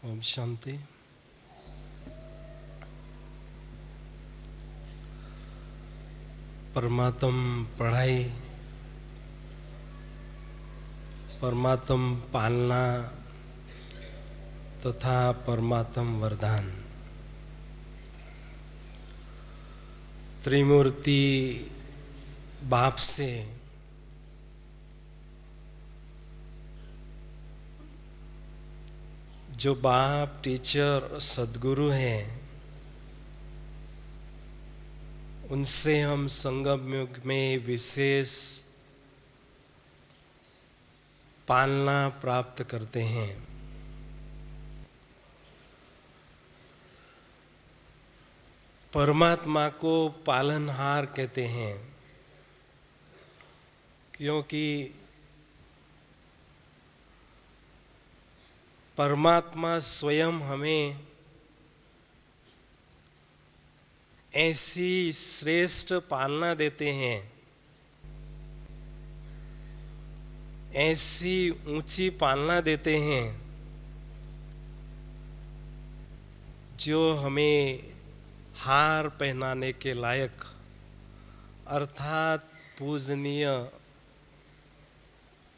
ओम शांति। परमात्म पढ़ाई, परमात्म पालना तथा परमात्म वरदान, त्रिमूर्ति बाप से जो बाप टीचर सद्गुरु हैं, उनसे हम संगम युग में विशेष पालना प्राप्त करते हैं। परमात्मा को पालनहार कहते हैं, क्योंकि परमात्मा स्वयं हमें ऐसी श्रेष्ठ पालना देते हैं, ऐसी ऊंची पालना देते हैं जो हमें हार पहनाने के लायक अर्थात पूजनीय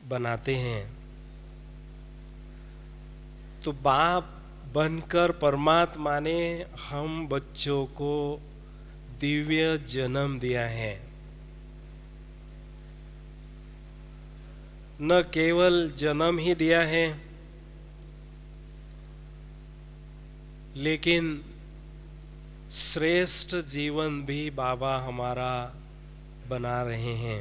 बनाते हैं। तो बाप बनकर परमात्मा ने हम बच्चों को दिव्य जन्म दिया है। न केवल जन्म ही दिया है, लेकिन श्रेष्ठ जीवन भी बाबा हमारा बना रहे हैं।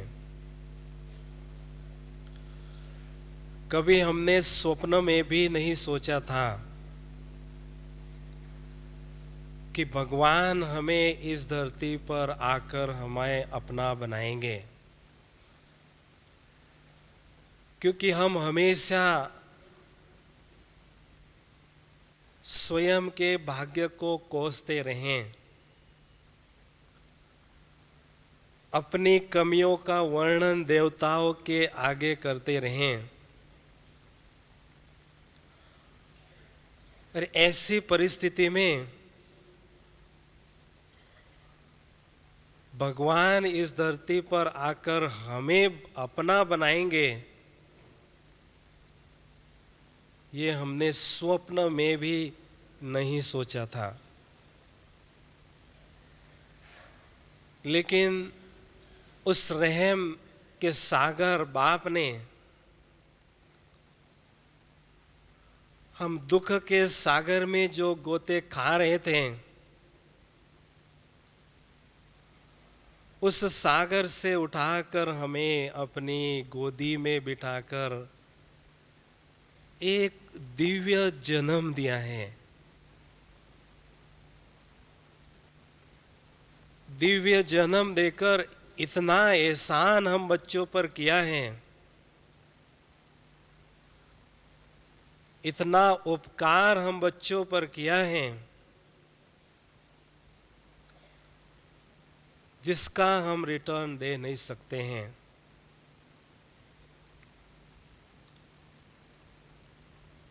कभी हमने स्वप्न में भी नहीं सोचा था कि भगवान हमें इस धरती पर आकर हमें अपना बनाएंगे, क्योंकि हम हमेशा स्वयं के भाग्य को कोसते रहें, अपनी कमियों का वर्णन देवताओं के आगे करते रहें। और ऐसी परिस्थिति में भगवान इस धरती पर आकर हमें अपना बनाएंगे, ये हमने स्वप्न में भी नहीं सोचा था। लेकिन उस रहम के सागर बाप ने हम दुख के सागर में जो गोते खा रहे थे, उस सागर से उठाकर हमें अपनी गोदी में बिठाकर एक दिव्य जन्म दिया है। दिव्य जन्म देकर इतना एहसान हम बच्चों पर किया है, इतना उपकार हम बच्चों पर किया है, जिसका हम रिटर्न दे नहीं सकते हैं।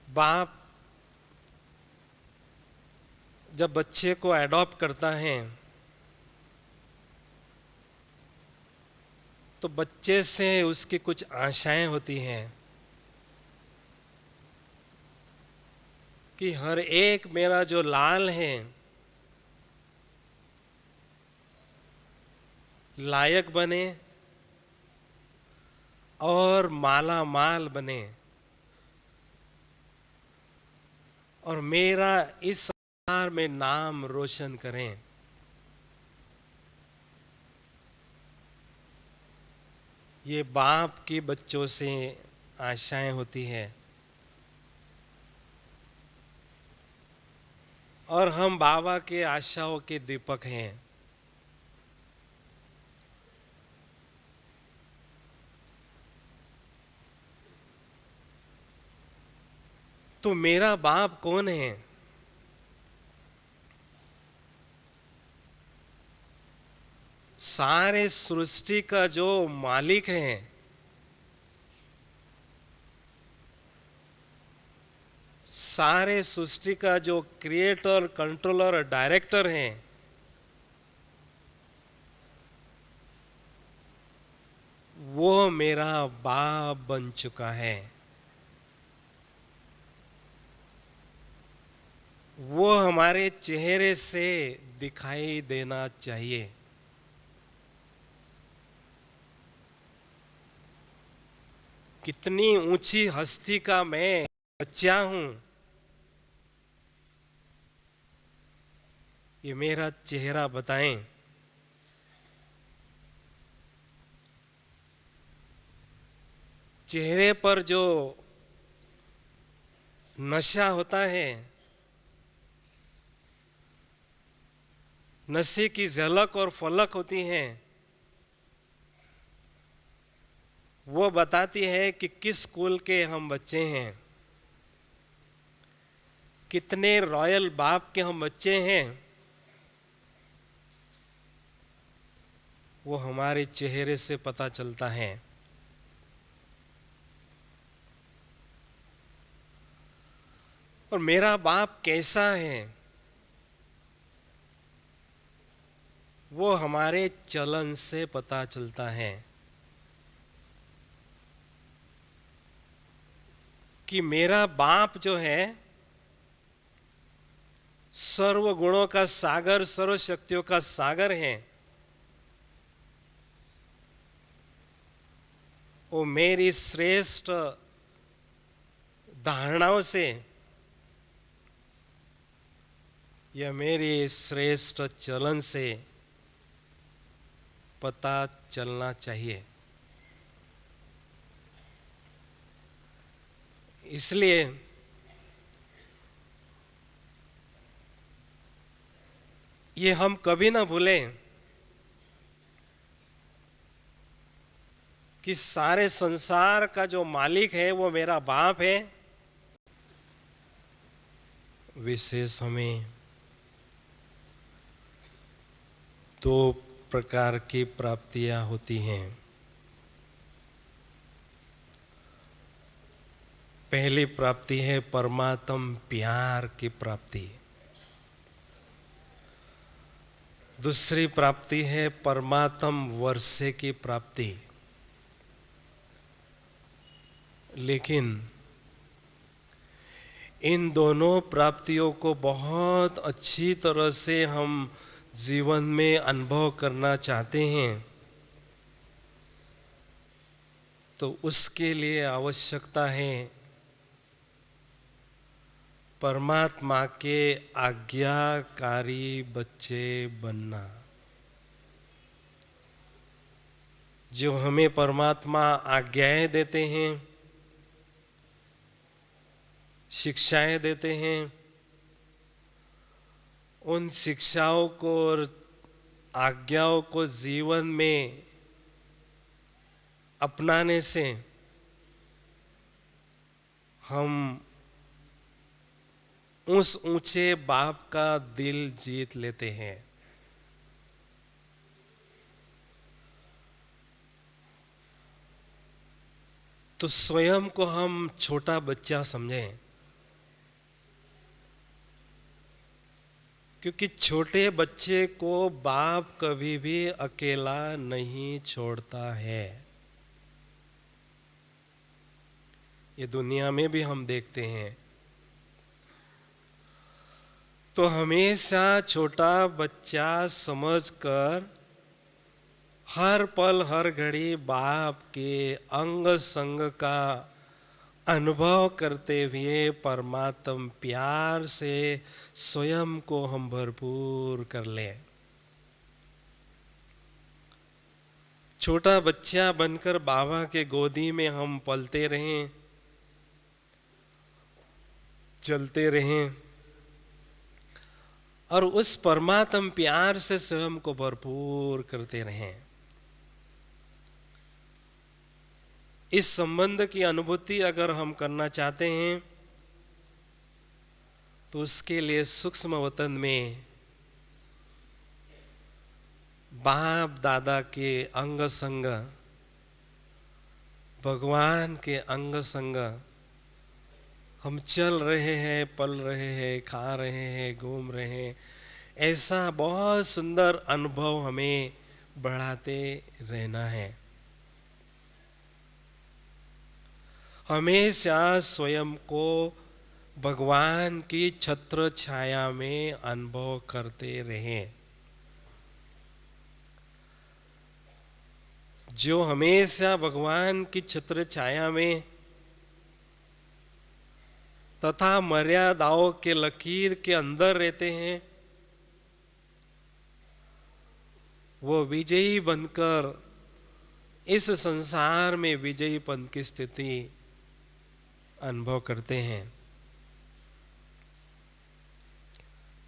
बाप जब बच्चे को एडॉप्ट करता है तो बच्चे से उसकी कुछ आशाएं होती हैं कि हर एक मेरा जो लाल है लायक बने और माला माल बने, और मेरा इस संसार में नाम रोशन करें। ये बाप की बच्चों से आशाएं होती है, और हम बाबा के आशाओं के दीपक हैं। तो मेरा बाप कौन है? सारे सृष्टि का जो मालिक है, सारे सृष्टि का जो क्रिएटर, कंट्रोलर और डायरेक्टर है, वो मेरा बाप बन चुका है। वो हमारे चेहरे से दिखाई देना चाहिए। कितनी ऊंची हस्ती का मैं बच्चा हूं, ये मेरा चेहरा बताएं। चेहरे पर जो नशा होता है, नशे की झलक और फलक होती हैं, वो बताती है कि किस कुल के हम बच्चे हैं, कितने रॉयल बाप के हम बच्चे हैं। वो हमारे चेहरे से पता चलता है। और मेरा बाप कैसा है, वो हमारे चलन से पता चलता है। कि मेरा बाप जो है सर्व गुणों का सागर, सर्व शक्तियों का सागर है। वो मेरी श्रेष्ठ धारणाओं से या मेरी श्रेष्ठ चलन से पता चलना चाहिए। इसलिए ये हम कभी ना भूलें कि सारे संसार का जो मालिक है वो मेरा बाप है। विशेष हमें दो प्रकार की प्राप्तियां होती हैं। पहली प्राप्ति है परमात्म प्यार की प्राप्ति। दूसरी प्राप्ति है परमात्म वर्षे की प्राप्ति। लेकिन इन दोनों प्राप्तियों को बहुत अच्छी तरह से हम जीवन में अनुभव करना चाहते हैं तो उसके लिए आवश्यकता है परमात्मा के आज्ञाकारी बच्चे बनना। जो हमें परमात्मा आज्ञाएं देते हैं, शिक्षाएं देते हैं, उन शिक्षाओं को और आज्ञाओं को जीवन में अपनाने से हम उस ऊंचे बाप का दिल जीत लेते हैं। तो स्वयं को हम छोटा बच्चा समझें, क्योंकि छोटे बच्चे को बाप कभी भी अकेला नहीं छोड़ता है। ये दुनिया में भी हम देखते हैं। तो हमेशा छोटा बच्चा समझकर हर पल हर घड़ी बाप के अंग संग का अनुभव करते हुए परमात्म प्यार से स्वयं को हम भरपूर कर लें। छोटा बच्चा बनकर बाबा के गोदी में हम पलते रहें, चलते रहें और उस परमात्म प्यार से स्वयं को भरपूर करते रहें। इस संबंध की अनुभूति अगर हम करना चाहते हैं तो उसके लिए सूक्ष्म वतन में बाप दादा के अंग संग, भगवान के अंग संग हम चल रहे हैं, पल रहे हैं, खा रहे हैं, घूम रहे हैं, ऐसा बहुत सुंदर अनुभव हमें बढ़ाते रहना है। हमेशा स्वयं को भगवान की छत्र छाया में अनुभव करते रहें। जो हमेशा भगवान की छत्र छाया में तथा मर्यादाओं के लकीर के अंदर रहते हैं, वो विजयी बनकर इस संसार में विजयीपन की स्थिति अनुभव करते हैं।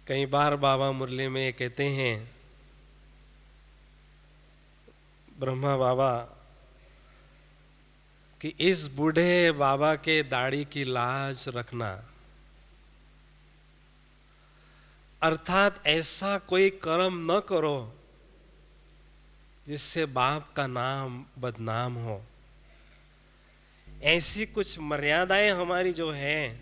कई बार बाबा मुरली में कहते हैं, ब्रह्मा बाबा, कि इस बूढ़े बाबा के दाढ़ी की लाज रखना, अर्थात ऐसा कोई कर्म न करो जिससे बाप का नाम बदनाम हो। ऐसी कुछ मर्यादाएं हमारी जो है,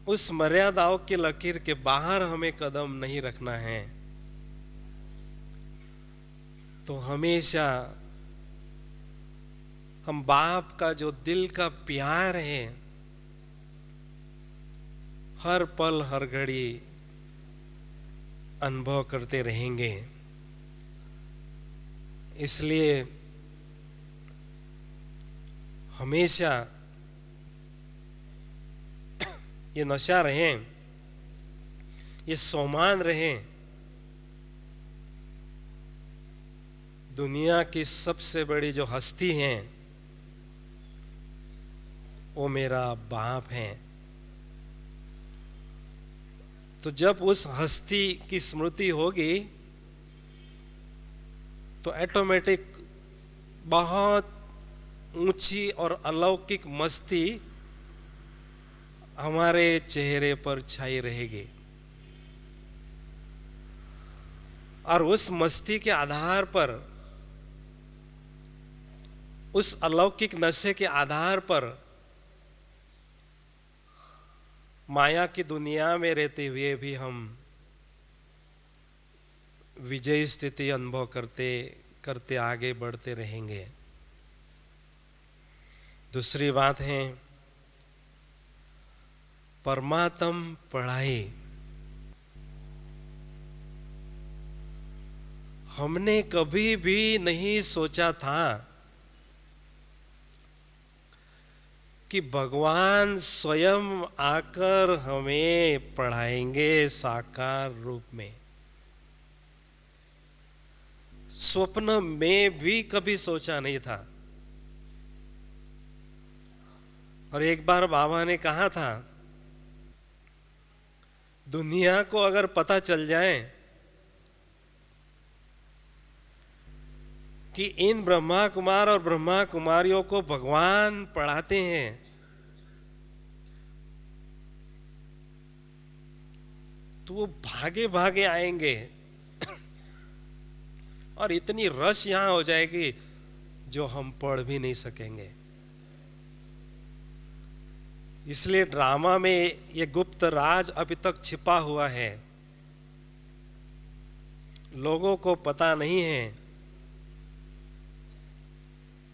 उस मर्यादाओं की लकीर के बाहर हमें कदम नहीं रखना है। तो हमेशा हम बाप का जो दिल का प्यार है, हर पल हर घड़ी अनुभव करते रहेंगे। इसलिए हमेशा ये नशा रहे, ये सोमान रहे। दुनिया की सबसे बड़ी जो हस्ती है वो मेरा बाप है। तो जब उस हस्ती की स्मृति होगी तो ऑटोमेटिक बहुत ऊंची और अलौकिक मस्ती हमारे चेहरे पर छाई रहेगी। और उस मस्ती के आधार पर, उस अलौकिक नशे के आधार पर माया की दुनिया में रहते हुए भी हम विजय स्थिति अनुभव करते करते आगे बढ़ते रहेंगे। दूसरी बात है परमात्म पढ़ाई। हमने कभी भी नहीं सोचा था कि भगवान स्वयं आकर हमें पढ़ाएंगे साकार रूप में। स्वप्न में भी कभी सोचा नहीं था। और एक बार बाबा ने कहा था, दुनिया को अगर पता चल जाए कि इन ब्रह्मा कुमार और ब्रह्मा कुमारियों को भगवान पढ़ाते हैं, तो वो भागे भागे आएंगे और इतनी रश यहां हो जाएगी जो हम पढ़ भी नहीं सकेंगे। इसलिए ड्रामा में ये गुप्त राज अभी तक छिपा हुआ है, लोगों को पता नहीं है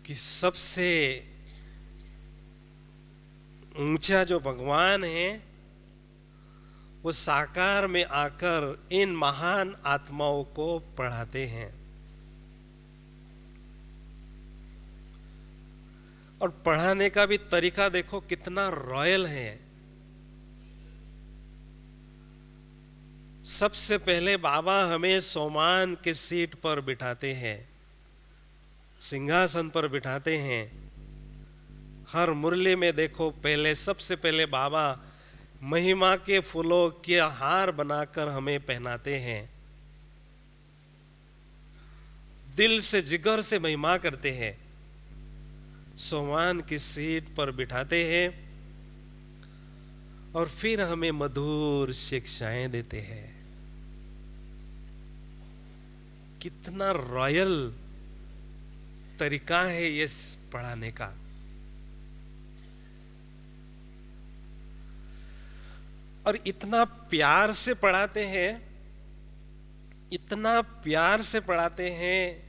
कि सबसे ऊंचा जो भगवान है वो साकार में आकर इन महान आत्माओं को पढ़ाते हैं। और पढ़ाने का भी तरीका देखो कितना रॉयल है। सबसे पहले बाबा हमें सोमान के सीट पर बिठाते हैं, सिंहासन पर बिठाते हैं। हर मुरली में देखो पहले, सबसे पहले बाबा महिमा के फूलों के हार बनाकर हमें पहनाते हैं, दिल से जिगर से महिमा करते हैं, सोमान की सीट पर बिठाते हैं और फिर हमें मधुर शिक्षाएं देते हैं। कितना रॉयल तरीका है ये पढ़ाने का। और इतना प्यार से पढ़ाते हैं, इतना प्यार से पढ़ाते हैं,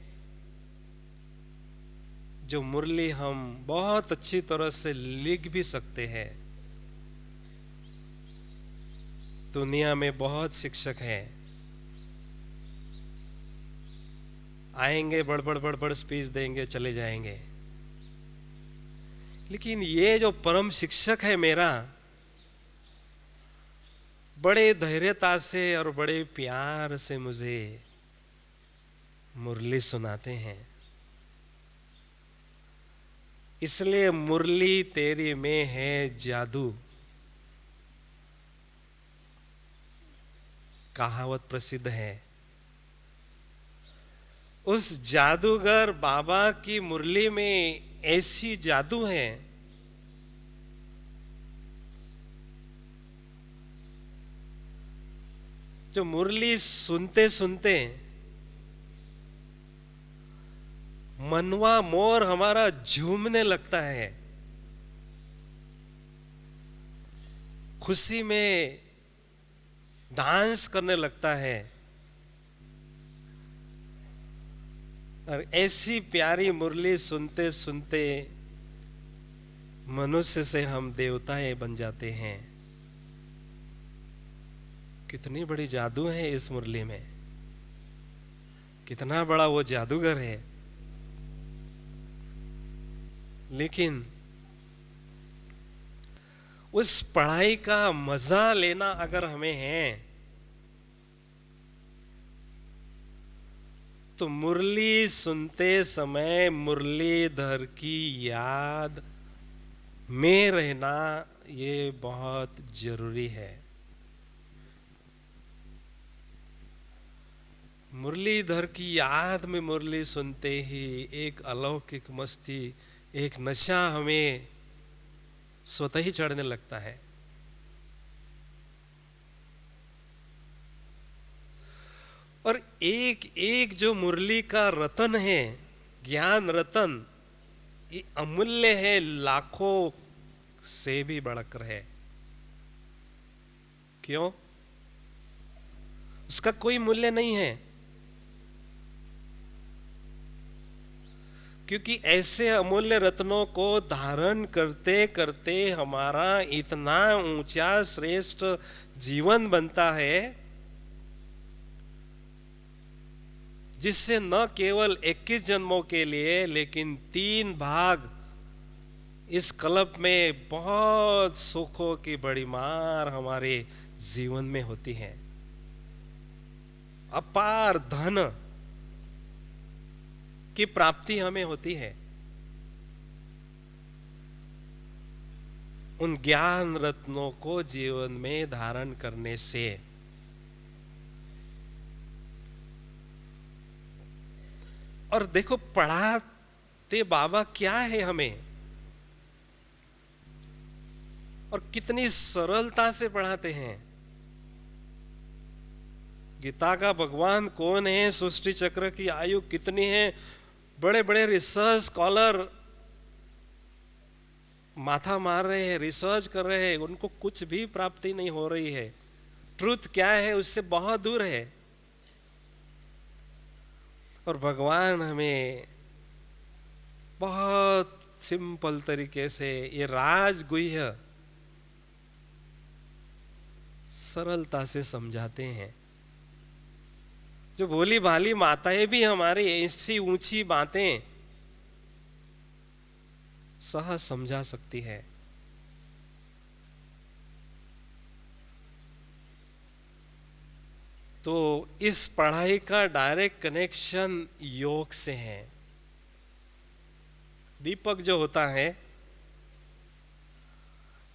जो मुरली हम बहुत अच्छी तरह से लिख भी सकते हैं। दुनिया में बहुत शिक्षक हैं, आएंगे बड़बड़ बड़बड़ स्पीच देंगे चले जाएंगे, लेकिन ये जो परम शिक्षक है मेरा, बड़े धैर्यता से और बड़े प्यार से मुझे मुरली सुनाते हैं। इसलिए मुरली तेरी में है जादू, कहावत प्रसिद्ध है। उस जादूगर बाबा की मुरली में ऐसी जादू है, जो मुरली सुनते सुनते मनवा मोर हमारा झूमने लगता है, खुशी में डांस करने लगता है। और ऐसी प्यारी मुरली सुनते सुनते मनुष्य से हम देवताएं बन जाते हैं। कितनी बड़ी जादू है इस मुरली में, कितना बड़ा वो जादूगर है। लेकिन उस पढ़ाई का मजा लेना अगर हमें है, तो मुरली सुनते समय मुरलीधर की याद में रहना ये बहुत जरूरी है। मुरलीधर की याद में मुरली सुनते ही एक अलौकिक मस्ती, एक नशा हमें स्वतः ही चढ़ने लगता है। और एक एक जो मुरली का रतन है, ज्ञान रतन, ये अमूल्य है, लाखों से भी बढ़कर है। क्यों? उसका कोई मूल्य नहीं है, क्योंकि ऐसे अमूल्य रत्नों को धारण करते करते हमारा इतना ऊंचा श्रेष्ठ जीवन बनता है, जिससे न केवल 21 जन्मों के लिए, लेकिन 3 भाग इस कल्प में बहुत सुखों की बड़ी मार हमारे जीवन में होती है। अपार धन की प्राप्ति हमें होती है उन ज्ञान रत्नों को जीवन में धारण करने से। और देखो, पढ़ाते बाबा क्या है हमें, और कितनी सरलता से पढ़ाते हैं। गीता का भगवान कौन है, सृष्टि चक्र की आयु कितनी है, बड़े बड़े रिसर्च स्कॉलर माथा मार रहे हैं, रिसर्च कर रहे हैं, उनको कुछ भी प्राप्ति नहीं हो रही है। ट्रुथ क्या है उससे बहुत दूर है। और भगवान हमें बहुत सिंपल तरीके से ये राजगुह्य सरलता से समझाते हैं। जो भोली भाली माताएं भी हमारी ऐसी ऊंची बातें सहज समझा सकती है। तो इस पढ़ाई का डायरेक्ट कनेक्शन योग से है। दीपक जो होता है,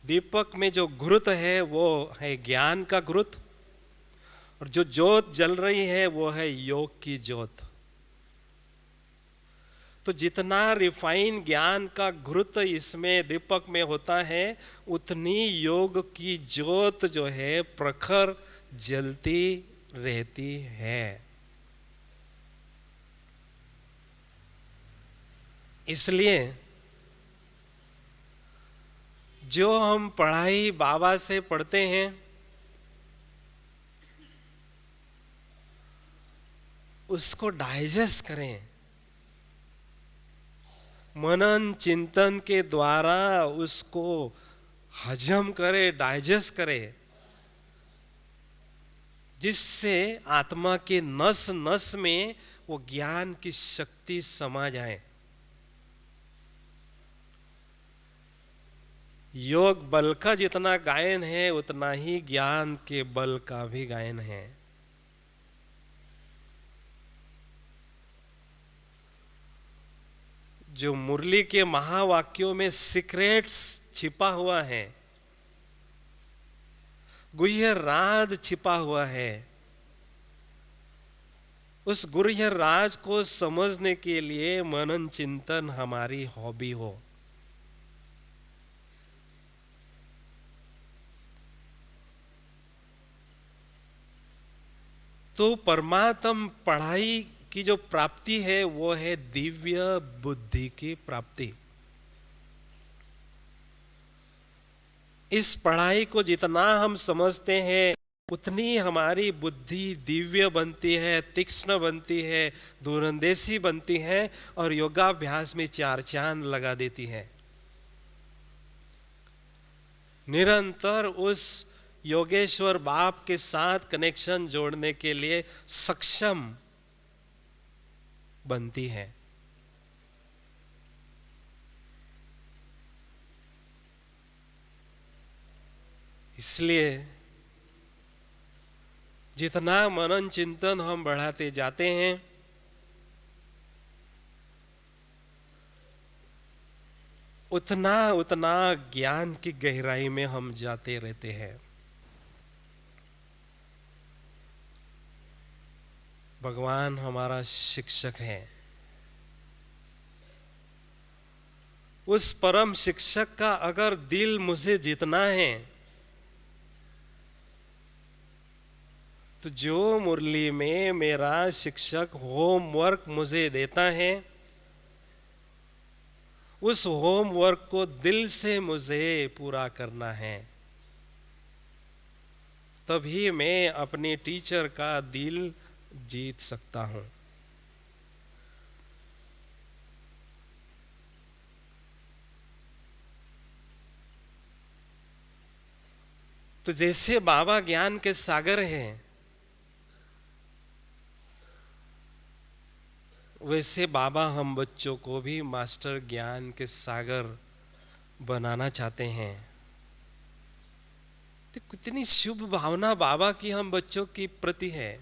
दीपक में जो घृत है वो है ज्ञान का घृत, और जो ज्योत जल रही है वो है योग की ज्योत। तो जितना रिफाइन ज्ञान का घृत इसमें दीपक में होता है, उतनी योग की ज्योत जो है प्रखर जलती रहती है। इसलिए जो हम पढ़ाई बाबा से पढ़ते हैं, उसको डाइजेस्ट करें, मनन चिंतन के द्वारा उसको हजम करें, डाइजेस्ट करें, जिससे आत्मा के नस नस में वो ज्ञान की शक्ति समा जाए। योग बल का जितना गायन है उतना ही ज्ञान के बल का भी गायन है। जो मुरली के महावाक्यों में सीक्रेट्स छिपा हुआ है, गुह्य राज छिपा हुआ है, उस गुह्य राज को समझने के लिए मनन चिंतन हमारी हॉबी हो। तो परमात्म पढ़ाई की जो प्राप्ति है वो है दिव्य बुद्धि की प्राप्ति। इस पढ़ाई को जितना हम समझते हैं उतनी हमारी बुद्धि दिव्य बनती है, तीक्ष्ण बनती है, दूरंदेशी बनती है और योगाभ्यास में चार चांद लगा देती है। निरंतर उस योगेश्वर बाप के साथ कनेक्शन जोड़ने के लिए सक्षम बनती है। इसलिए जितना मनन चिंतन हम बढ़ाते जाते हैं उतना उतना ज्ञान की गहराई में हम जाते रहते हैं। भगवान हमारा शिक्षक है। उस परम शिक्षक का अगर दिल मुझे जीतना है तो जो मुरली में मेरा शिक्षक होमवर्क मुझे देता है उस होमवर्क को दिल से मुझे पूरा करना है। तभी मैं अपने टीचर का दिल जीत सकता हूं। तो जैसे बाबा ज्ञान के सागर हैं वैसे बाबा हम बच्चों को भी मास्टर ज्ञान के सागर बनाना चाहते हैं। तो कितनी शुभ भावना बाबा की हम बच्चों की प्रति है।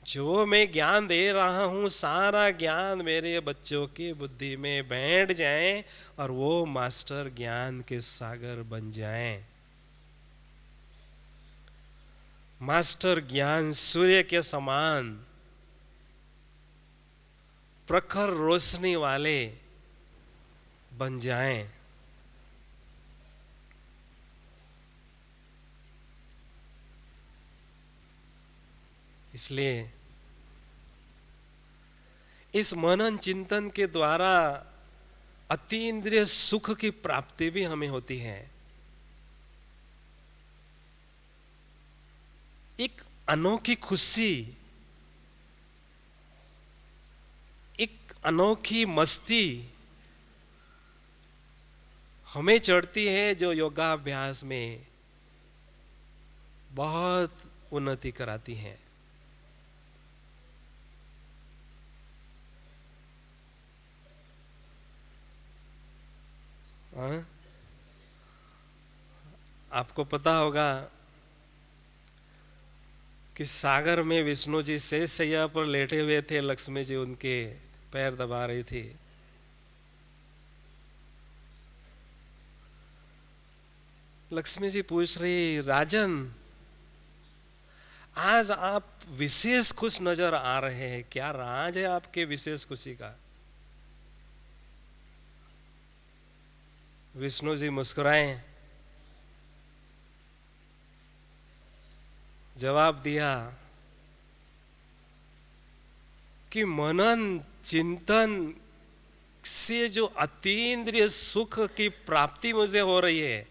जो मैं ज्ञान दे रहा हूं सारा ज्ञान मेरे बच्चों की बुद्धि में बैठ जाए और वो मास्टर ज्ञान के सागर बन जाएं। मास्टर ज्ञान सूर्य के समान प्रखर रोशनी वाले बन जाएं। इसलिए इस मनन चिंतन के द्वारा अतीन्द्रिय सुख की प्राप्ति भी हमें होती है। एक अनोखी खुशी, एक अनोखी मस्ती हमें चढ़ती है जो योगाभ्यास में बहुत उन्नति कराती है। आपको पता होगा कि सागर में विष्णु जी शेष शैया पर लेटे हुए थे, लक्ष्मी जी उनके पैर दबा रही थी। लक्ष्मी जी पूछ रही, राजन आज आप विशेष खुश नजर आ रहे हैं, क्या राज है आपके विशेष खुशी का? विष्णु जी मुस्कुराए, जवाब दिया कि मनन चिंतन से जो अतीन्द्रिय सुख की प्राप्ति मुझे हो रही है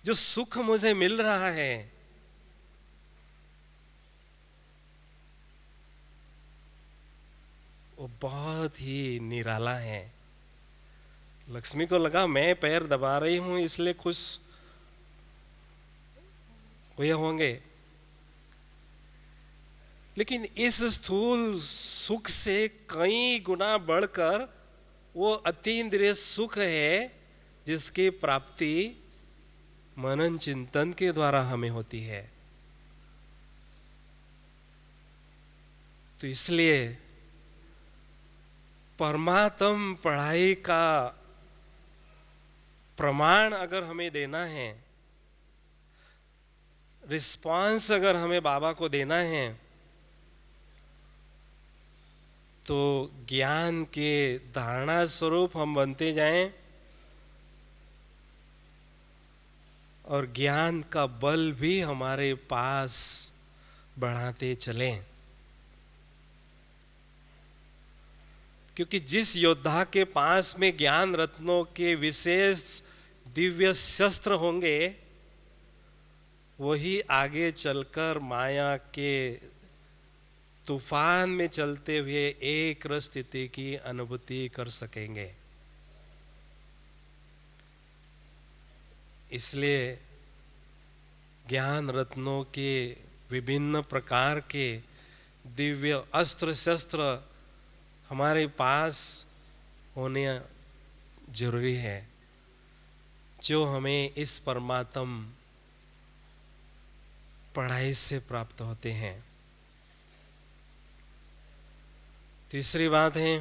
जो सुख मुझे मिल रहा है वो बहुत ही निराला है। लक्ष्मी को लगा मैं पैर दबा रही हूं इसलिए खुश हुए होंगे, लेकिन इस स्थूल सुख से कई गुना बढ़कर वो अतीन्द्रिय सुख है जिसकी प्राप्ति मनन चिंतन के द्वारा हमें होती है। तो इसलिए परमात्म पढ़ाई का प्रमाण अगर हमें देना है, रिस्पांस अगर हमें बाबा को देना है, तो ज्ञान के धारणा स्वरूप हम बनते जाएं और ज्ञान का बल भी हमारे पास बढ़ाते चलें। क्योंकि जिस योद्धा के पास में ज्ञान रत्नों के विशेष दिव्य शस्त्र होंगे वही आगे चलकर माया के तूफान में चलते हुए एक रस स्थिति की अनुभूति कर सकेंगे। इसलिए ज्ञान रत्नों के विभिन्न प्रकार के दिव्य अस्त्र शस्त्र हमारे पास होने जरूरी है, जो हमें इस परमात्म पढ़ाई से प्राप्त होते हैं। तीसरी बात है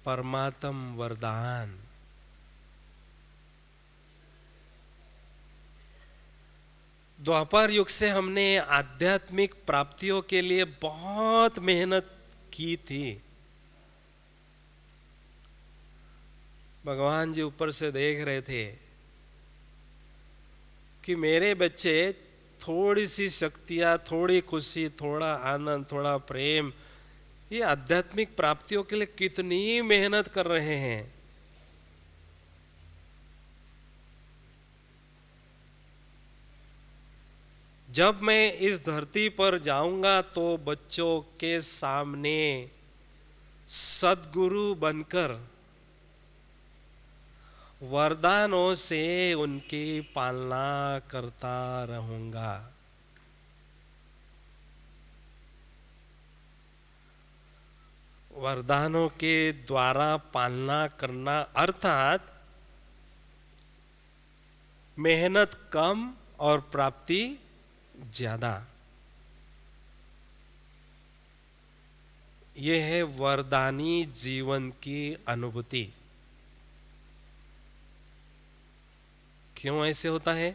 परमात्म वरदान। द्वापर युग से हमने आध्यात्मिक प्राप्तियों के लिए बहुत मेहनत की थी। भगवान जी ऊपर से देख रहे थे कि मेरे बच्चे थोड़ी सी शक्तियां, थोड़ी खुशी, थोड़ा आनंद, थोड़ा प्रेम, ये आध्यात्मिक प्राप्तियों के लिए कितनी मेहनत कर रहे हैं। जब मैं इस धरती पर जाऊंगा तो बच्चों के सामने सद्गुरु बनकर वरदानों से उनकी पालना करता रहूंगा। वरदानों के द्वारा पालना करना अर्थात मेहनत कम और प्राप्ति ज्यादा। यह है वरदानी जीवन की अनुभूति। क्यों ऐसे होता है?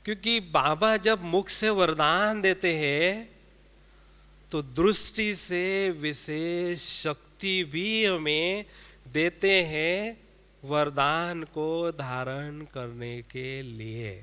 क्योंकि बाबा जब मुख से वरदान देते हैं तो दृष्टि से विशेष शक्ति भी हमें देते हैं वरदान को धारण करने के लिए।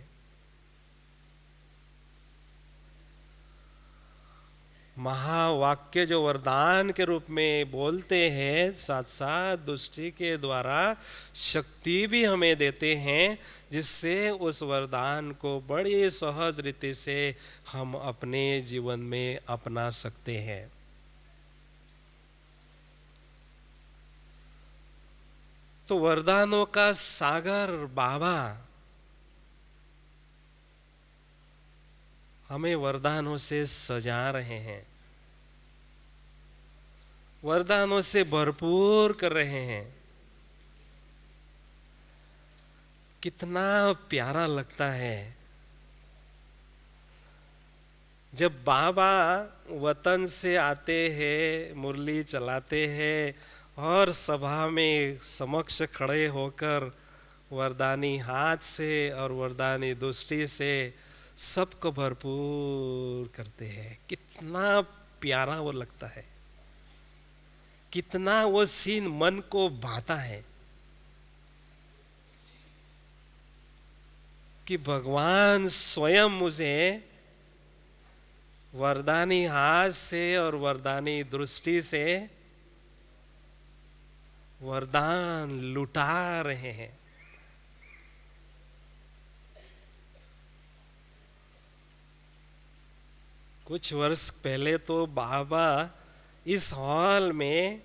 महावाक्य जो वरदान के रूप में बोलते हैं, साथ साथ दृष्टि के द्वारा शक्ति भी हमें देते हैं, जिससे उस वरदान को बड़ी सहज रीति से हम अपने जीवन में अपना सकते हैं। तो वरदानों का सागर बाबा हमें वरदानों से सजा रहे हैं, वरदानों से भरपूर कर रहे हैं। कितना प्यारा लगता है जब बाबा वतन से आते हैं, मुरली चलाते हैं और सभा में समक्ष खड़े होकर वरदानी हाथ से और वरदानी दृष्टि से सबको भरपूर करते हैं। कितना प्यारा वो लगता है, कितना वो सीन मन को भाता है कि भगवान स्वयं मुझे वरदानी हाथ से और वरदानी दृष्टि से वरदान लुटा रहे हैं। कुछ वर्ष पहले तो बाबा इस हॉल में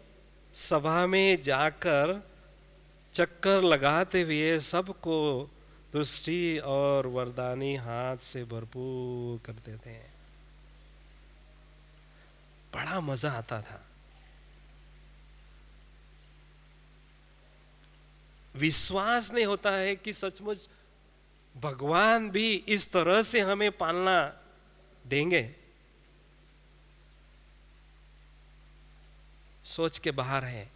सभा में जाकर चक्कर लगाते हुए सबको दृष्टि और वरदानी हाथ से भरपूर कर देते हैं। बड़ा मजा आता था। विश्वास नहीं होता है कि सचमुच भगवान भी इस तरह से हमें पालना देंगे। सोच के बाहर है।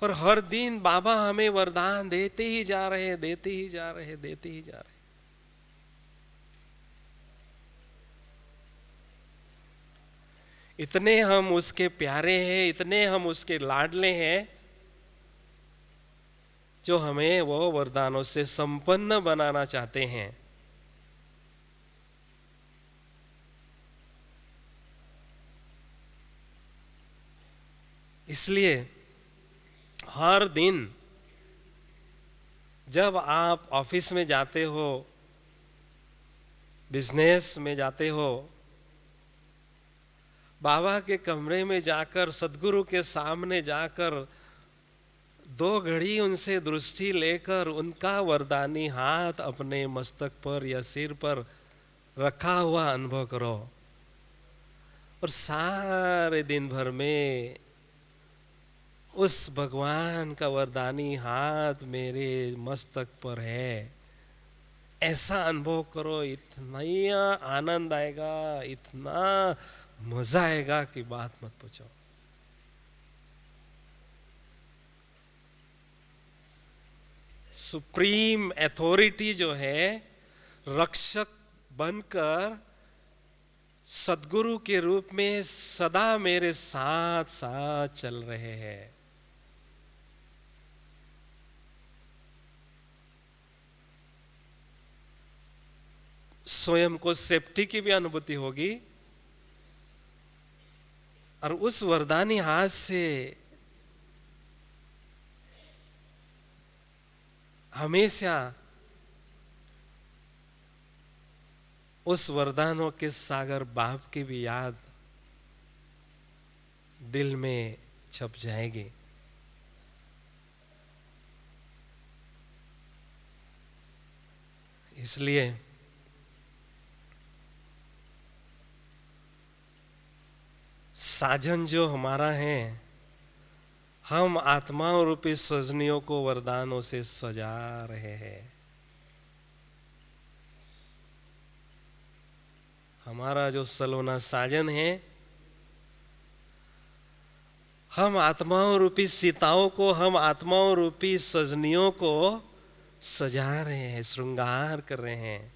और हर दिन बाबा हमें वरदान देते ही जा रहे, देते ही जा रहे, देते ही जा रहे। इतने हम उसके प्यारे हैं, इतने हम उसके लाडले हैं, जो हमें वो वरदानों से संपन्न बनाना चाहते हैं। इसलिए हर दिन जब आप ऑफिस में जाते हो, बिजनेस में जाते हो, बाबा के कमरे में जाकर, सदगुरु के सामने जाकर 2 घड़ी उनसे दृष्टि लेकर उनका वरदानी हाथ अपने मस्तक पर या सिर पर रखा हुआ अनुभव करो। और सारे दिन भर में उस भगवान का वरदानी हाथ मेरे मस्तक पर है, ऐसा अनुभव करो। इतना आनंद आएगा, इतना मजा आएगा कि बात मत पूछो। सुप्रीम अथॉरिटी जो है, रक्षक बनकर सद्गुरु के रूप में सदा मेरे साथ साथ चल रहे हैं। स्वयं को सेफ्टी की भी अनुभूति होगी और उस वरदानी हाथ से हमेशा उस वरदानों के सागर बाप की भी याद दिल में छप जाएगी। इसलिए साजन जो हमारा है, हम आत्माओं रूपी सजनियों को वरदानों से सजा रहे हैं। हमारा जो सलोना साजन है, हम आत्माओं रूपी सीताओं को, हम आत्माओं रूपी सजनियों को सजा रहे हैं, श्रृंगार कर रहे हैं।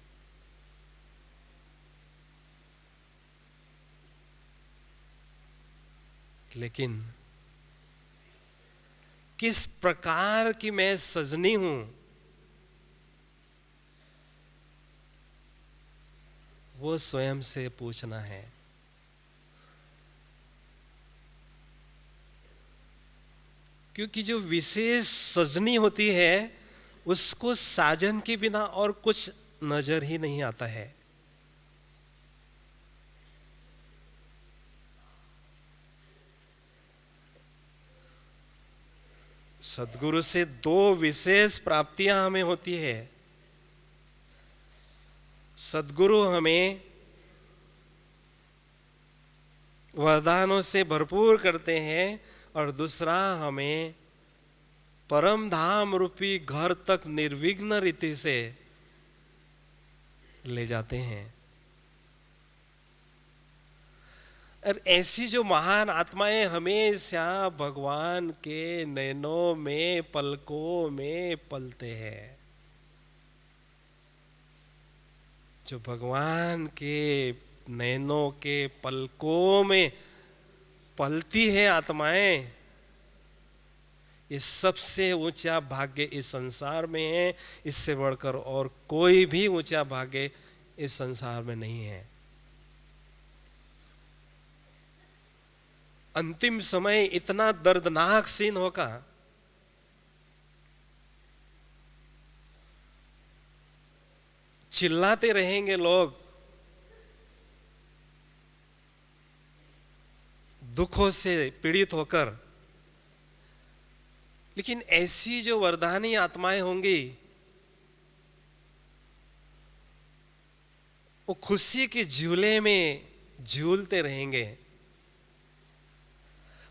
लेकिन किस प्रकार की मैं सजनी हूं, वो स्वयं से पूछना है। क्योंकि जो विशेष सजनी होती है, उसको साजन के बिना और कुछ नजर ही नहीं आता है। सद्गुरु से 2 विशेष प्राप्तियां हमें होती है। सद्गुरु हमें वरदानों से भरपूर करते हैं और दूसरा हमें परम धाम रूपी घर तक निर्विघ्न रीति से ले जाते हैं। और ऐसी जो महान आत्माएं हमेशा भगवान के नैनों में, पलकों में पलते हैं। जो भगवान के नैनों के पलकों में पलती है आत्माएं, ये सबसे ऊंचा भाग्य इस संसार में है। इससे बढ़कर और कोई भी ऊंचा भाग्य इस संसार में नहीं है। अंतिम समय इतना दर्दनाक सीन होगा, चिल्लाते रहेंगे लोग, दुखों से पीड़ित होकर। लेकिन ऐसी जो वरदानी आत्माएं होंगी, वो खुशी के झूले में झूलते रहेंगे,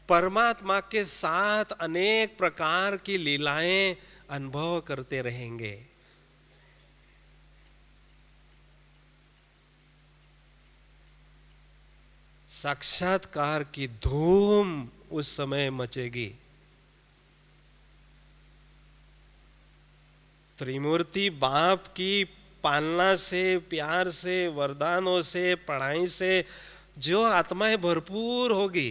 परमात्मा के साथ अनेक प्रकार की लीलाएं अनुभव करते रहेंगे। साक्षात्कार की धूम उस समय मचेगी। त्रिमूर्ति बाप की पालना से, प्यार से, वरदानों से, पढ़ाई से जो आत्माएं भरपूर होगी,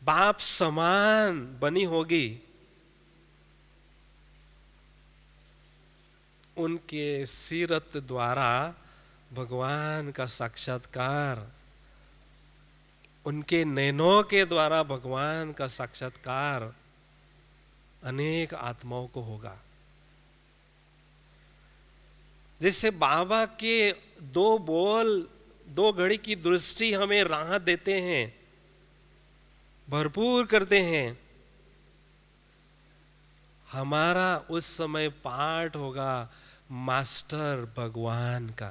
बाप समान बनी होगी, उनके सीरत द्वारा भगवान का साक्षात्कार, उनके नैनों के द्वारा भगवान का साक्षात्कार अनेक आत्माओं को होगा। जैसे बाबा के दो बोल, दो घड़ी की दृष्टि हमें राहत देते हैं, भरपूर करते हैं, हमारा उस समय पाठ होगा मास्टर भगवान का।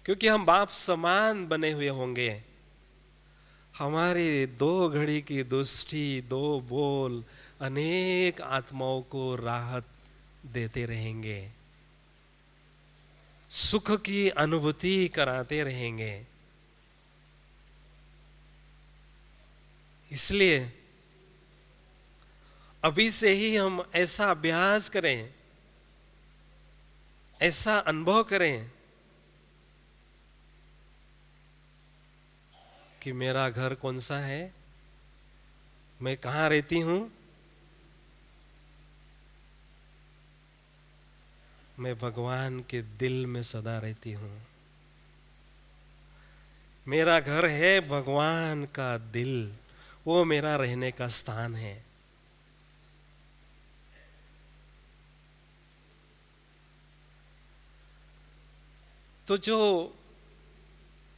क्योंकि हम बाप समान बने हुए होंगे, हमारे दो घड़ी की दृष्टि, दो बोल अनेक आत्माओं को राहत देते रहेंगे, सुख की अनुभूति कराते रहेंगे। इसलिए अभी से ही हम ऐसा अभ्यास करें, ऐसा अनुभव करें कि मेरा घर कौन सा है, मैं कहाँ रहती हूँ, मैं भगवान के दिल में सदा रहती हूँ। मेरा घर है भगवान का दिल, वो मेरा रहने का स्थान है। तो जो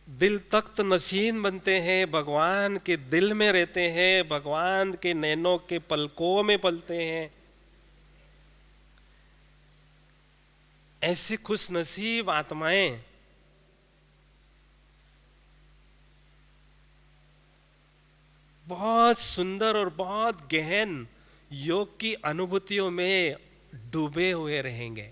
दिल तख्त नशीन बनते हैं, भगवान के दिल में रहते हैं, भगवान के नैनों के पलकों में पलते हैं, ऐसी खुश नसीब आत्माएं बहुत सुंदर और बहुत गहन योग की अनुभूतियों में डूबे हुए रहेंगे।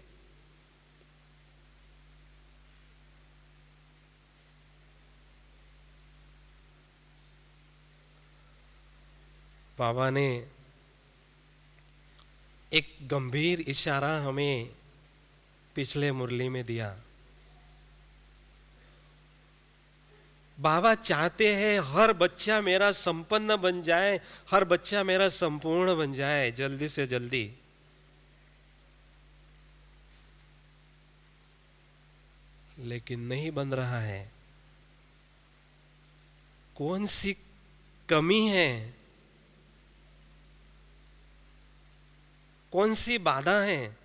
बाबा ने एक गंभीर इशारा हमें पिछले मुरली में दिया। बाबा चाहते हैं हर बच्चा मेरा संपन्न बन जाए, हर बच्चा मेरा संपूर्ण बन जाए जल्दी से जल्दी। लेकिन नहीं बन रहा है। कौन सी कमी है, कौन सी बाधा है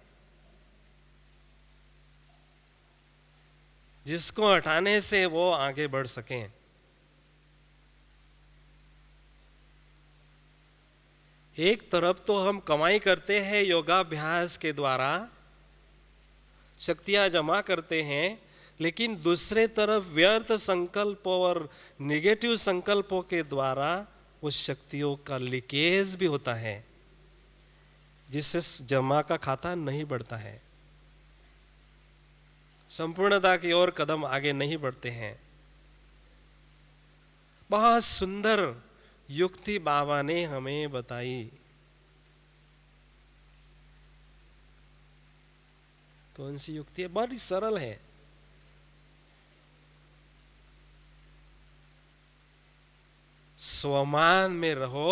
जिसको हटाने से वो आगे बढ़ सकें। एक तरफ तो हम कमाई करते हैं योगाभ्यास के द्वारा, शक्तियां जमा करते हैं, लेकिन दूसरे तरफ व्यर्थ संकल्पों और निगेटिव संकल्पों के द्वारा उस शक्तियों का लीकेज भी होता है, जिससे जमा का खाता नहीं बढ़ता है, संपूर्णता की ओर कदम आगे नहीं बढ़ते हैं। बहुत सुंदर युक्ति बाबा ने हमें बताई। कौन सी युक्ति है? बड़ी सरल है। स्वमान में रहो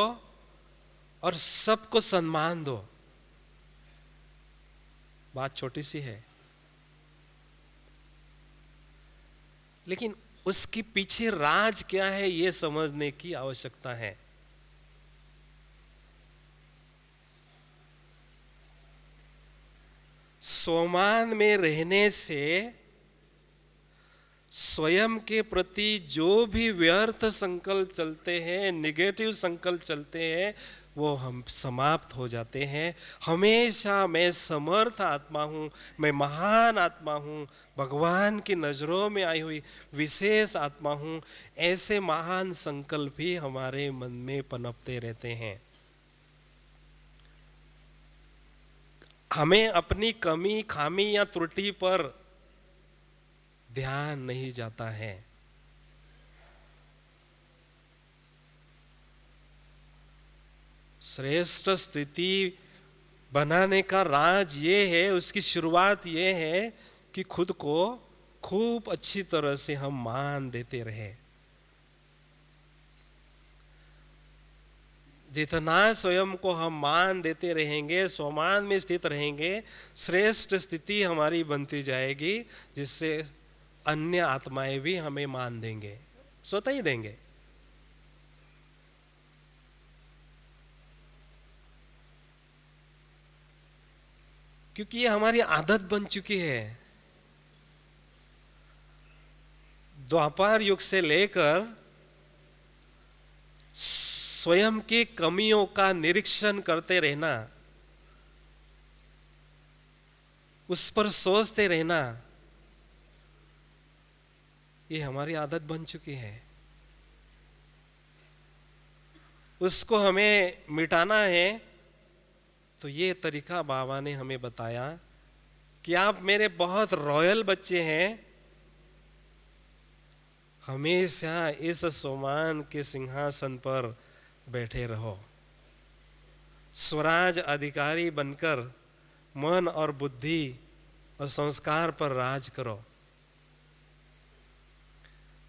और सबको सम्मान दो। बात छोटी सी है, लेकिन उसके पीछे राज क्या है ये समझने की आवश्यकता है। सोमान में रहने से स्वयं के प्रति जो भी व्यर्थ संकल्प चलते हैं, निगेटिव संकल्प चलते हैं, वो हम समाप्त हो जाते हैं। हमेशा मैं समर्थ आत्मा हूँ, मैं महान आत्मा हूँ, भगवान की नज़रों में आई हुई विशेष आत्मा हूँ, ऐसे महान संकल्प ही हमारे मन में पनपते रहते हैं। हमें अपनी कमी, खामी या त्रुटि पर ध्यान नहीं जाता है। श्रेष्ठ स्थिति बनाने का राज ये है, उसकी शुरुआत ये है कि खुद को खूब अच्छी तरह से हम मान देते रहे। जितना स्वयं को हम मान देते रहेंगे, स्वमान में स्थित रहेंगे, श्रेष्ठ स्थिति हमारी बनती जाएगी, जिससे अन्य आत्माएं भी हमें मान देंगे, स्वतः ही देंगे। क्योंकि ये हमारी आदत बन चुकी है। द्वापर युग से लेकर स्वयं की कमियों का निरीक्षण करते रहना, उस पर सोचते रहना, ये हमारी आदत बन चुकी है। उसको हमें मिटाना है, तो ये तरीका बाबा ने हमें बताया कि आप मेरे बहुत रॉयल बच्चे हैं, हमेशा इस सोमान के सिंहासन पर बैठे रहो, स्वराज अधिकारी बनकर मन और बुद्धि और संस्कार पर राज करो।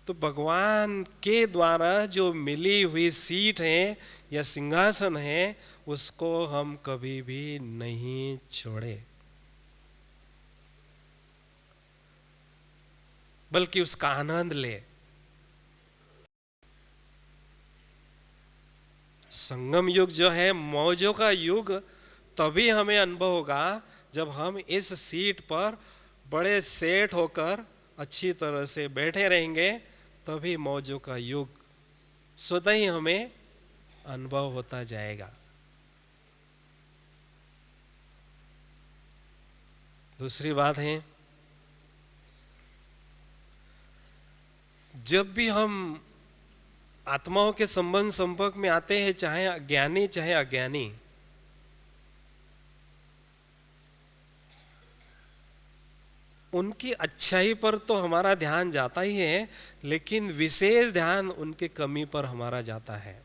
तो भगवान के द्वारा जो मिली हुई सीट है या सिंहासन है, उसको हम कभी भी नहीं छोड़े, बल्कि उसका आनंद ले। संगम युग जो है, मौजों का युग, तभी हमें अनुभव होगा जब हम इस सीट पर बड़े सेट होकर अच्छी तरह से बैठे रहेंगे, तभी मौजों का युग स्वतः ही हमें अनुभव होता जाएगा। दूसरी बात है, जब भी हम आत्माओं के संबंध संपर्क में आते हैं, चाहे ज्ञानी चाहे अज्ञानी, उनकी अच्छाई पर तो हमारा ध्यान जाता ही है, लेकिन विशेष ध्यान उनके कमी पर हमारा जाता है,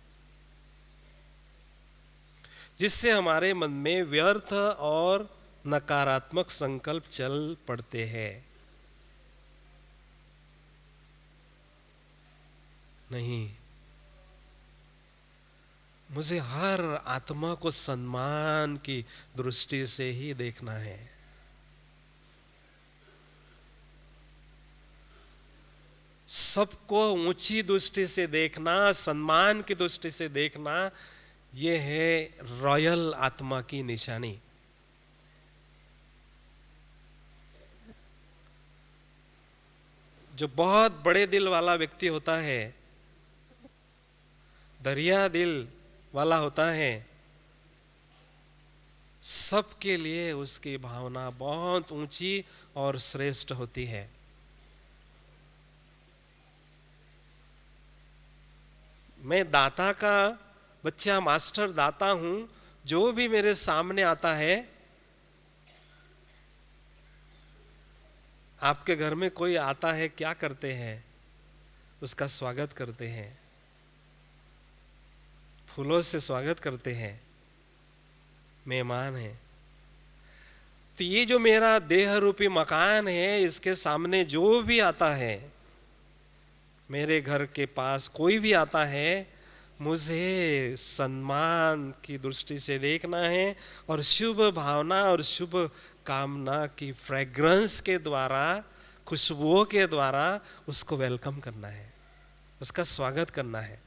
जिससे हमारे मन में व्यर्थ और नकारात्मक संकल्प चल पड़ते हैं। नहीं, मुझे हर आत्मा को सम्मान की दृष्टि से ही देखना है। सबको ऊंची दृष्टि से देखना, सम्मान की दृष्टि से देखना, यह है रॉयल आत्मा की निशानी। जो बहुत बड़े दिल वाला व्यक्ति होता है, दरिया दिल वाला होता है, सबके लिए उसकी भावना बहुत ऊंची और श्रेष्ठ होती है। मैं दाता का बच्चा, मास्टर दाता हूं। जो भी मेरे सामने आता है, आपके घर में कोई आता है, क्या करते हैं? उसका स्वागत करते हैं, फूलों से स्वागत करते हैं, मेहमान है। तो ये जो मेरा देह रूपी मकान है, इसके सामने जो भी आता है, मेरे घर के पास कोई भी आता है, मुझे सम्मान की दृष्टि से देखना है और शुभ भावना और शुभ कामना की फ्रेग्रेंस के द्वारा खुशबुओं के द्वारा उसको वेलकम करना है, उसका स्वागत करना है।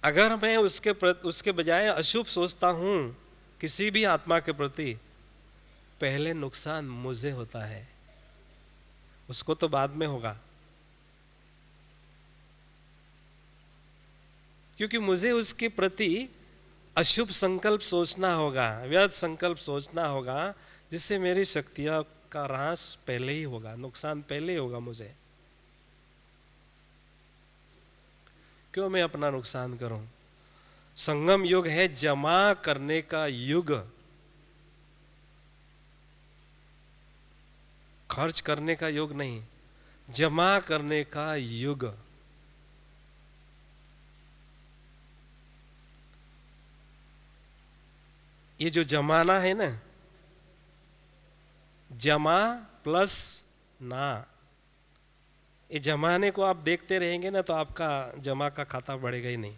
अगर मैं उसके बजाय अशुभ सोचता हूं किसी भी आत्मा के प्रति, पहले नुकसान मुझे होता है, उसको तो बाद में होगा। क्योंकि मुझे उसके प्रति अशुभ संकल्प सोचना होगा, व्यर्थ संकल्प सोचना होगा, जिससे मेरी शक्तियों का ह्रास पहले ही होगा, नुकसान पहले ही होगा मुझे। क्यों मैं अपना नुकसान करूं? संगम युग है जमा करने का युग, खर्च करने का युग नहीं, जमा करने का युग। ये जो जमाना है ना, जमा प्लस ना, ये जमाने को आप देखते रहेंगे ना तो आपका जमा का खाता बढ़ेगा ही नहीं।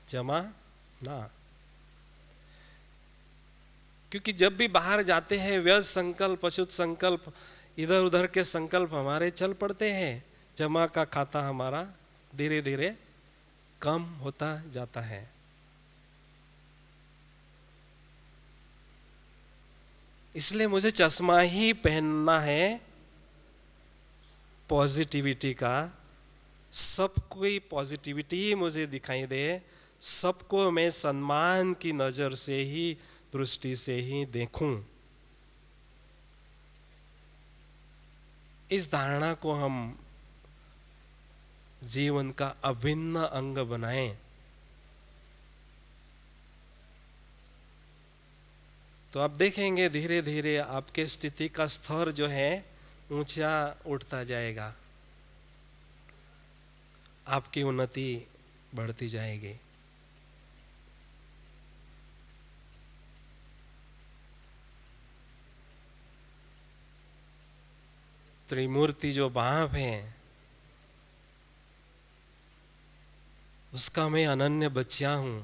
जमा ना, क्योंकि जब भी बाहर जाते हैं व्यर्थ संकल्प, अशुद्ध संकल्प, इधर उधर के संकल्प हमारे चल पड़ते हैं, जमा का खाता हमारा धीरे धीरे कम होता जाता है। इसलिए मुझे चश्मा ही पहनना है पॉजिटिविटी का, सबको पॉजिटिविटी ही मुझे दिखाई दे, सबको मैं सम्मान की नजर से ही, दृष्टि से ही देखूं। इस धारणा को हम जीवन का अभिन्न अंग बनाएं तो आप देखेंगे धीरे धीरे आपके स्थिति का स्तर जो है ऊंचा उठता जाएगा, आपकी उन्नति बढ़ती जाएगी। त्रिमूर्ति जो बाप है उसका मैं अनन्य बच्चा हूं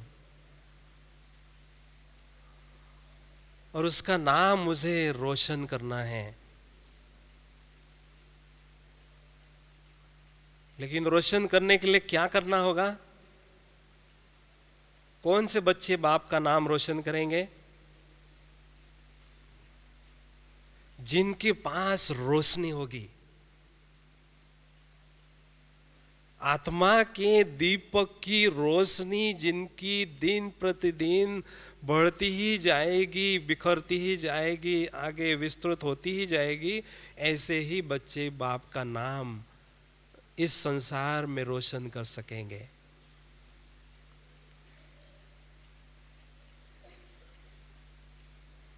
और उसका नाम मुझे रोशन करना है। लेकिन रोशन करने के लिए क्या करना होगा? कौन से बच्चे बाप का नाम रोशन करेंगे? जिनके पास रोशनी होगी, आत्मा के दीपक की रोशनी जिनकी दिन प्रतिदिन बढ़ती ही जाएगी, बिखरती ही जाएगी, आगे विस्तृत होती ही जाएगी, ऐसे ही बच्चे बाप का नाम इस संसार में रोशन कर सकेंगे।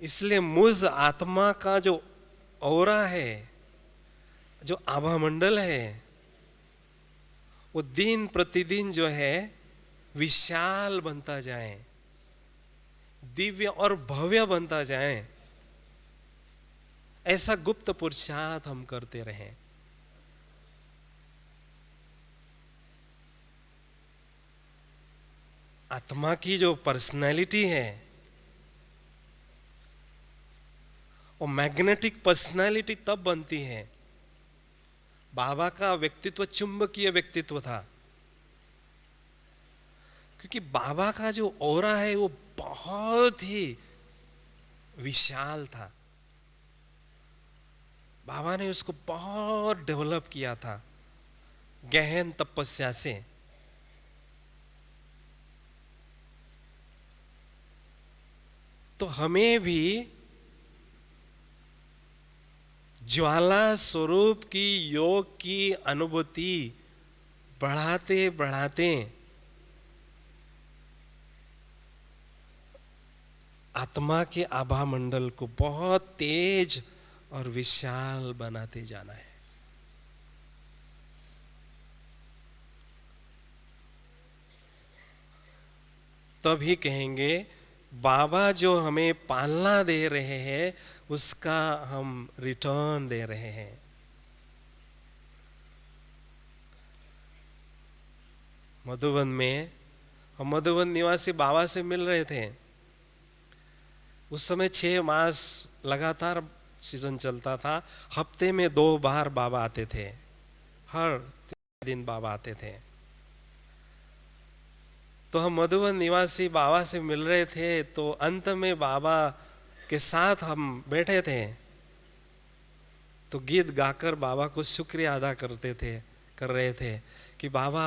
इसलिए मुझ आत्मा का जो औरा है, जो आभा मंडल है, वो दिन प्रतिदिन जो है विशाल बनता जाए, दिव्य और भव्य बनता जाए, ऐसा गुप्त पुरुषार्थ हम करते रहें। आत्मा की जो पर्सनैलिटी है वो मैग्नेटिक पर्सनैलिटी तब बनती है। बाबा का व्यक्तित्व चुंबकीय व्यक्तित्व था, क्योंकि बाबा का जो ऑरा है वो बहुत ही विशाल था। बाबा ने उसको बहुत डेवलप किया था गहन तपस्या से। तो हमें भी ज्वाला स्वरूप की योग की अनुभूति बढ़ाते बढ़ाते आत्मा के आभा मंडल को बहुत तेज और विशाल बनाते जाना है। तभी कहेंगे बाबा जो हमें पालना दे रहे हैं उसका हम रिटर्न दे रहे हैं। मधुबन में, हम मधुबन निवासी बाबा से मिल रहे थे। उस समय 6 मास लगातार सीजन चलता था। हफ्ते में 2 बार बाबा आते थे, हर 3 दिन बाबा आते थे। तो हम मधुबन निवासी बाबा से मिल रहे थे, तो अंत में बाबा के साथ हम बैठे थे, तो गीत गाकर बाबा को शुक्रिया अदा कर रहे थे कि बाबा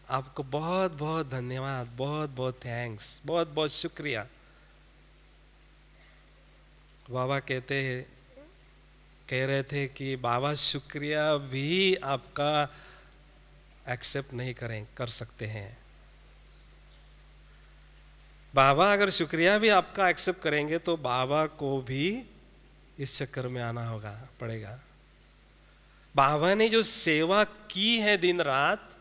आपको बहुत बहुत धन्यवाद, बहुत बहुत थैंक्स, बहुत बहुत शुक्रिया। बाबा कह रहे थे कि बाबा शुक्रिया भी आपका एक्सेप्ट नहीं कर सकते हैं। बाबा अगर शुक्रिया भी आपका एक्सेप्ट करेंगे तो बाबा को भी इस चक्कर में आना पड़ेगा। बाबा ने जो सेवा की है दिन रात,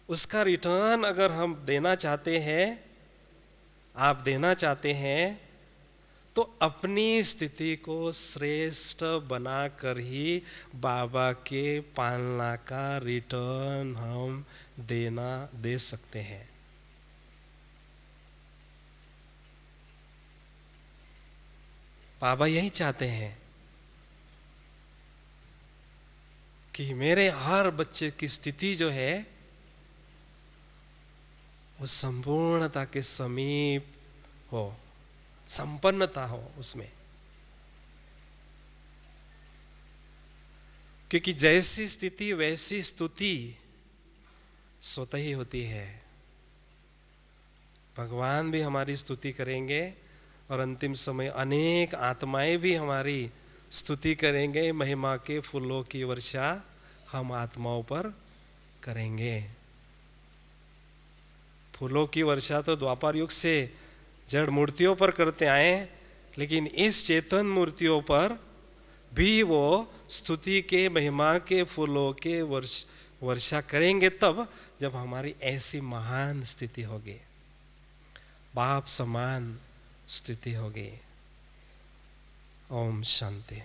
उसका रिटर्न अगर हम देना चाहते हैं, आप देना चाहते हैं, तो अपनी स्थिति को श्रेष्ठ बनाकर ही बाबा के पालना का रिटर्न हम दे सकते हैं। बाबा यही चाहते हैं कि मेरे हर बच्चे की स्थिति जो है वो संपूर्णता के समीप हो, संपन्नता हो उसमें। क्योंकि जैसी स्थिति वैसी स्तुति स्वतः ही होती है। भगवान भी हमारी स्तुति करेंगे और अंतिम समय अनेक आत्माएं भी हमारी स्तुति करेंगे। महिमा के फूलों की वर्षा हम आत्माओं पर करेंगे। फूलों की वर्षा तो द्वापर युग से जड़ मूर्तियों पर करते आए, लेकिन इस चेतन मूर्तियों पर भी वो स्तुति के, महिमा के फूलों के वर्षा करेंगे, तब जब हमारी ऐसी महान स्थिति होगी, बाप समान स्थिति होगी। ओम शांति।